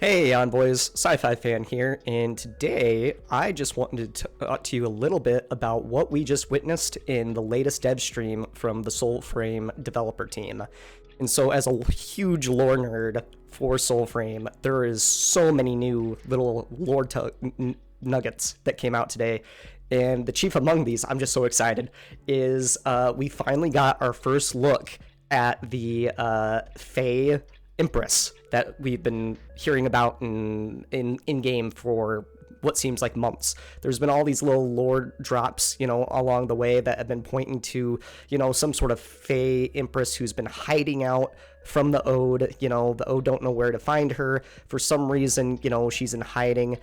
Hey Envoys, Sci-Fi Fan here, and today I just wanted to talk to you a little bit about what we just witnessed in the latest dev stream from the Soulframe developer team. And so as a huge lore nerd for Soulframe, there is so many new little lore nuggets that came out today. And the chief among these, I'm just so excited, is we finally got our first look at the Fey Empress that we've been hearing about in game for what seems like months. There's been all these little lore drops, along the way that have been pointing to, some sort of Fey Empress who's been hiding out from the Ode. The Ode don't know where to find her. For some reason, she's in hiding.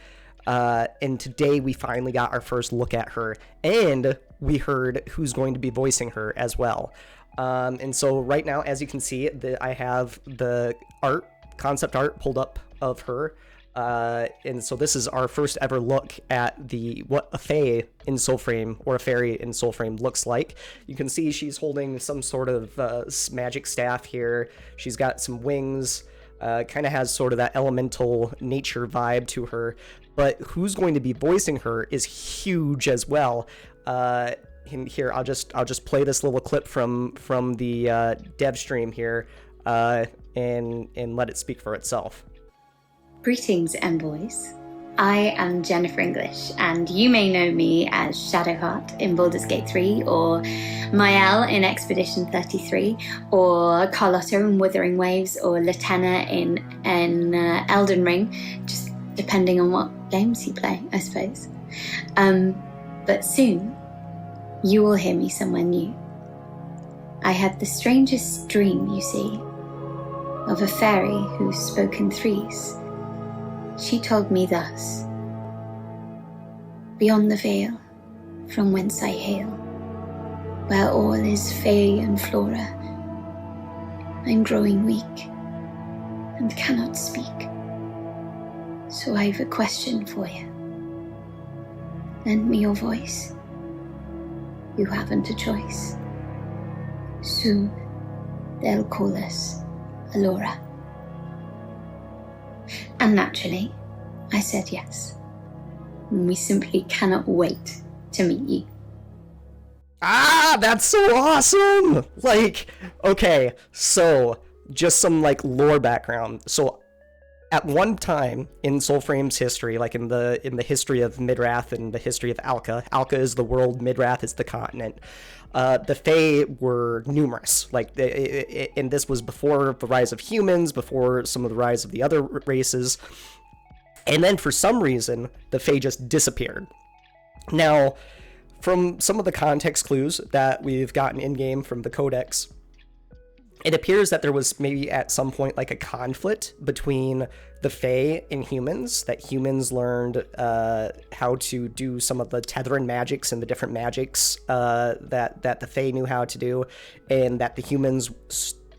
And today we finally got our first look at her, and we heard who's going to be voicing her as well. And so right now, as you can see, I have the concept art pulled up of her. And so this is our first ever look at what a Fey in Soulframe, or a fairy in Soulframe, looks like. You can see she's holding some sort of magic staff here. She's got some wings, kind of has sort of that elemental nature vibe to her. But who's going to be voicing her is huge as well. And here, I'll just play this little clip from the dev stream here, and let it speak for itself. Greetings, Envoys. I am Jennifer English, and you may know me as Shadowheart in Baldur's Gate 3, or Maelle in Expedition 33, or Carlotta in Wuthering Waves, or Latenna in Elden Ring, just depending on what games you play, I suppose. But soon, you will hear me somewhere new. I had the strangest dream, you see, of a fairy who spoke in threes. She told me thus: beyond the veil, from whence I hail, where all is fey and flora, I'm growing weak and cannot speak. So I've a question for you. Lend me your voice. You haven't a choice. Soon they'll call us Alora. And naturally, I said yes. And we simply cannot wait to meet you. Ah, that's so awesome! Okay, so just some lore background. So at one time in Soulframe's history, in the history of Midrath and the history of Alka is the world, Midrath is the continent. The Fey were numerous, and this was before the rise of humans, before some of the rise of the other races. And then for some reason, the Fey just disappeared. Now, from some of the context clues that we've gotten in-game from the Codex, it appears that there was maybe at some point a conflict between the Fey and humans, that humans learned how to do some of the tethering magics and the different magics that the Fey knew how to do, and that the humans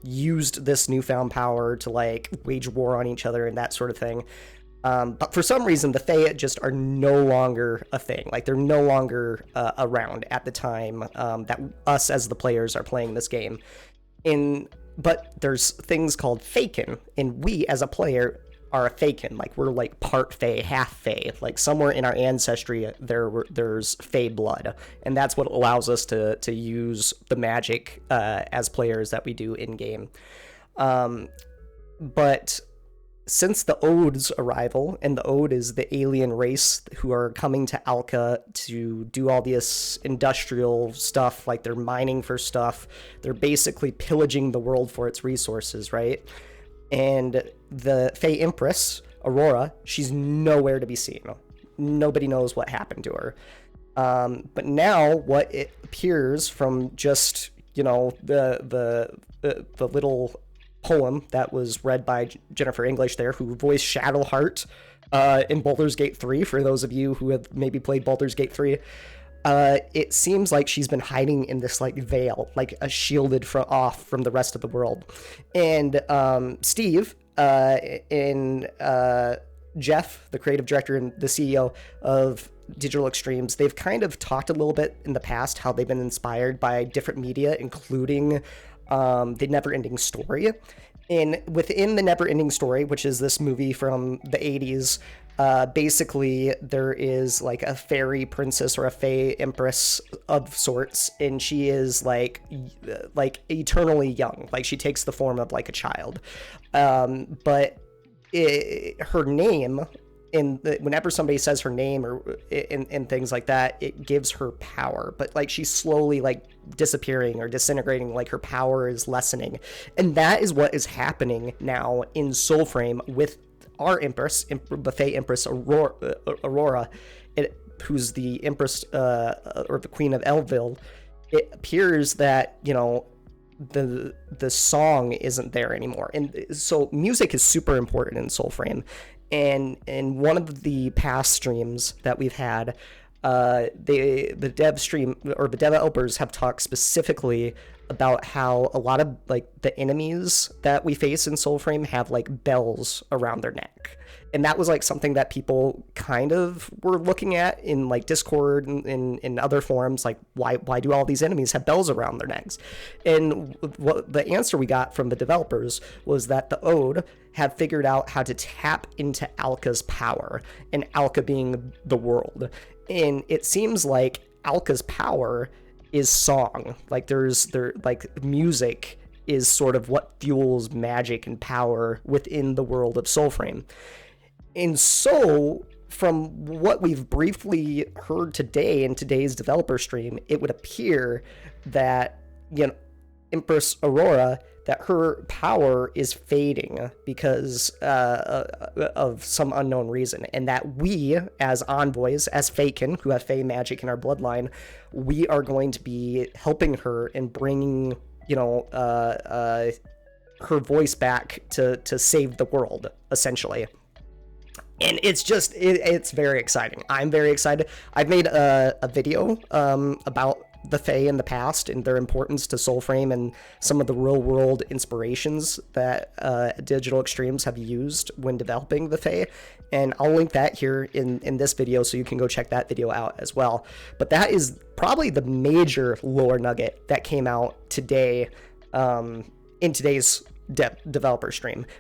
used this newfound power to wage war on each other and that sort of thing. But for some reason, the Fey just are no longer a thing. They're no longer around at the time that us as the players are playing this game. But there's things called Feykin, and we as a player are a Feykin. We're part Fey, half Fey. Somewhere in our ancestry there's Fey blood, and that's what allows us to use the magic as players that we do in game. But since the Ode's arrival, and the Ode is the alien race who are coming to Alka to do all this industrial stuff, they're mining for stuff, they're basically pillaging the world for its resources, right? And the Fey Empress, Aurora, she's nowhere to be seen. Nobody knows what happened to her. But now what it appears from just, the little poem that was read by Jennifer English there, who voiced Shadowheart in Baldur's Gate 3, for those of you who have maybe played Baldur's Gate 3. It seems like she's been hiding in this veil, shielded off from the rest of the world. And Steve and Jeff, the creative director and the CEO of Digital Extremes, they've kind of talked a little bit in the past how they've been inspired by different media, including the Neverending Story. in within the Never Ending Story, which is this movie from the 80s, basically there is like a fairy princess or a Fey Empress of sorts, and she is like eternally young. Like she takes the form of like a child, but her name, whenever somebody says her name or in things like that, it gives her power, but like she's slowly like disappearing or disintegrating, like her power is lessening. And that is what is happening now in Soulframe with our Empress, the Fey Empress Aurora, who's the Empress or the Queen of Elville. It appears that, you know, the song isn't there anymore, and so music is super important in Soulframe. And in one of the past streams that we've had, the dev stream or the developers have talked specifically about how a lot of like the enemies that we face in Soulframe have like bells around their neck. And that was like something that people kind of were looking at in like Discord and in other forums, like why do all these enemies have bells around their necks? And what the answer we got from the developers was that the Ode have figured out how to tap into Alka's power, and Alka being the world. And it seems like Alka's power is song. Like like music is sort of what fuels magic and power within the world of Soulframe. And so, from what we've briefly heard today in today's developer stream, it would appear that, you know, Empress Aurora, that her power is fading because of some unknown reason, and that we, as envoys, as Faken, who have Fey magic in our bloodline, we are going to be helping her and bringing, you know, her voice back to save the world, essentially. And it's just, it's very exciting. I'm very excited. I've made a video about the Fae in the past and their importance to Soulframe and some of the real-world inspirations that Digital Extremes have used when developing the Fae. And I'll link that here in this video so you can go check that video out as well. But that is probably the major lore nugget that came out today in today's developer stream.